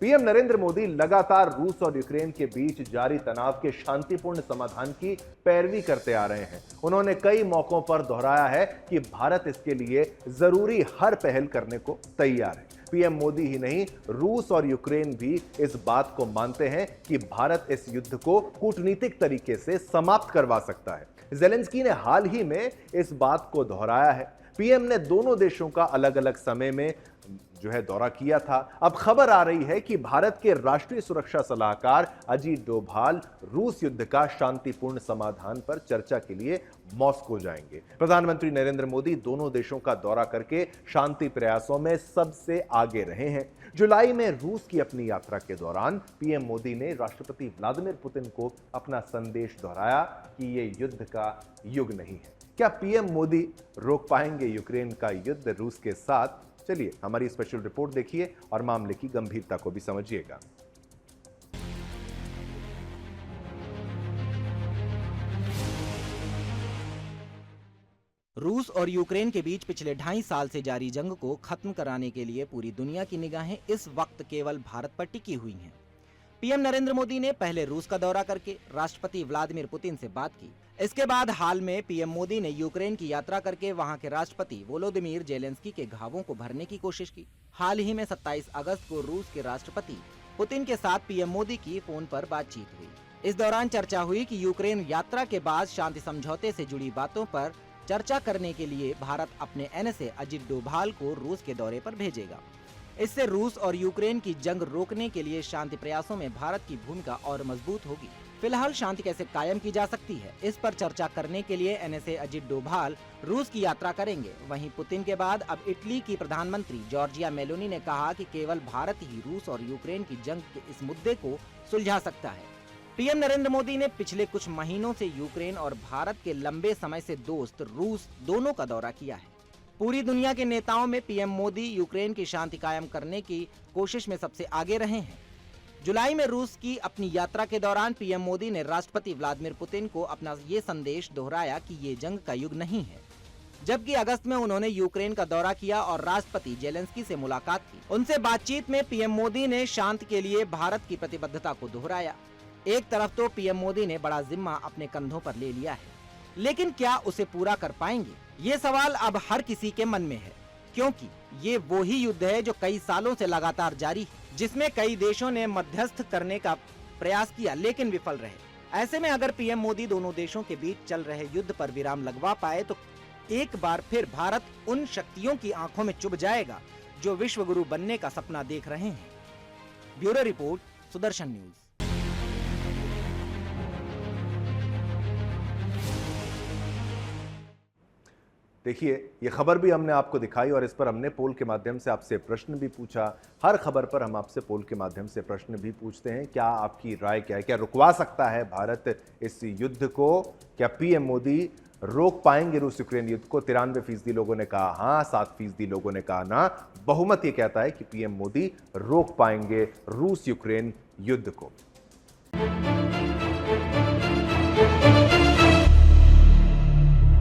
PM Narendra Modi लगातार रूस और यूक्रेन के बीच जारी तनाव के शांतिपूर्ण समाधान की पैरवी करते आ रहे हैं। उन्होंने कई मौकों पर दोहराया है कि भारत इसके लिए जरूरी हर पहल करने को तैयार है। पीएम मोदी ही नहीं, रूस और यूक्रेन भी इस बात को मानते हैं कि भारत इस युद्ध को कूटनीतिक तरीके से समाप्त करवा सकता है। ज़ेलेंस्की ने हाल ही में इस बात को दोहराया है। पीएम ने दोनों देशों का अलग अलग समय में दौरा किया था। अब खबर आ रही है कि भारत के राष्ट्रीय सुरक्षा सलाहकार अजीत डोभाल रूस युद्ध का शांतिपूर्ण समाधान पर चर्चा के लिए मॉस्को जाएंगे। प्रधानमंत्री नरेंद्र मोदी दोनों देशों का दौरा करके शांति प्रयासों में सबसे आगे रहे हैं। जुलाई में रूस की अपनी यात्रा के दौरान पीएम मोदी ने राष्ट्रपति व्लादिमीर पुतिन को अपना संदेश दोहराया कि यह युद्ध का युग नहीं है। क्या पीएम मोदी रोक पाएंगे यूक्रेन का युद्ध रूस के साथ? चलिए हमारी स्पेशल रिपोर्ट देखिए और मामले की गंभीरता को भी समझिएगा। रूस और यूक्रेन के बीच पिछले 2.5 साल से जारी जंग को खत्म कराने के लिए पूरी दुनिया की निगाहें इस वक्त केवल भारत पर टिकी हुई हैं। पीएम नरेंद्र मोदी ने पहले रूस का दौरा करके राष्ट्रपति व्लादिमीर पुतिन से बात की। इसके बाद हाल में पीएम मोदी ने यूक्रेन की यात्रा करके वहां के राष्ट्रपति वोलोदिमीर ज़ेलेंस्की के घावों को भरने की कोशिश की। हाल ही में 27 अगस्त को रूस के राष्ट्रपति पुतिन के साथ पीएम मोदी की फोन पर बातचीत हुई। इस दौरान चर्चा हुई कि यूक्रेन यात्रा के बाद शांति समझौते से जुड़ी बातों पर चर्चा करने के लिए भारत अपने एनएसए अजीत डोभाल को रूस के दौरे पर भेजेगा। इससे रूस और यूक्रेन की जंग रोकने के लिए शांति प्रयासों में भारत की भूमिका और मजबूत होगी। फिलहाल शांति कैसे कायम की जा सकती है, इस पर चर्चा करने के लिए एनएसए अजीत डोभाल रूस की यात्रा करेंगे। वहीं पुतिन के बाद अब इटली की प्रधानमंत्री जॉर्जिया मेलोनी ने कहा कि केवल भारत ही रूस और यूक्रेन की जंग के इस मुद्दे को सुलझा सकता है। पीएम नरेंद्र मोदी ने पिछले कुछ महीनों से यूक्रेन और भारत के लंबे समय से दोस्त रूस दोनों का दौरा किया है। पूरी दुनिया के नेताओं में पीएम मोदी यूक्रेन की शांति कायम करने की कोशिश में सबसे आगे रहे हैं। जुलाई में रूस की अपनी यात्रा के दौरान पीएम मोदी ने राष्ट्रपति व्लादिमीर पुतिन को अपना ये संदेश दोहराया कि ये जंग का युग नहीं है। जबकि अगस्त में उन्होंने यूक्रेन का दौरा किया और राष्ट्रपति ज़ेलेंस्की से मुलाकात की। उनसे बातचीत में पीएम मोदी ने शांति के लिए भारत की प्रतिबद्धता को दोहराया। एक तरफ तो पीएम मोदी ने बड़ा जिम्मा अपने कंधों पर ले लिया है, लेकिन क्या उसे पूरा कर पाएंगे? ये सवाल अब हर किसी के मन में है, क्योंकि ये वो ही युद्ध है जो कई सालों से लगातार जारी है, जिसमें कई देशों ने मध्यस्थ करने का प्रयास किया लेकिन विफल रहे। ऐसे में अगर पीएम मोदी दोनों देशों के बीच चल रहे युद्ध पर विराम लगवा पाए तो एक बार फिर भारत उन शक्तियों की आंखों में चुभ जाएगा जो विश्व गुरु बनने का सपना देख रहे हैं। Bureau report, Sudarshan news. देखिए, ये खबर भी हमने आपको दिखाई और इस पर हमने पोल के माध्यम से आपसे प्रश्न भी पूछा। हर खबर पर हम आपसे पोल के माध्यम से प्रश्न भी पूछते हैं। क्या आपकी राय क्या है? क्या रुकवा सकता है भारत इस युद्ध को? क्या पीएम मोदी रोक पाएंगे रूस यूक्रेन युद्ध को? 93% लोगों ने कहा हाँ, 7% लोगों ने कहा ना। बहुमत ये कहता है कि पीएम मोदी रोक पाएंगे रूस यूक्रेन युद्ध को।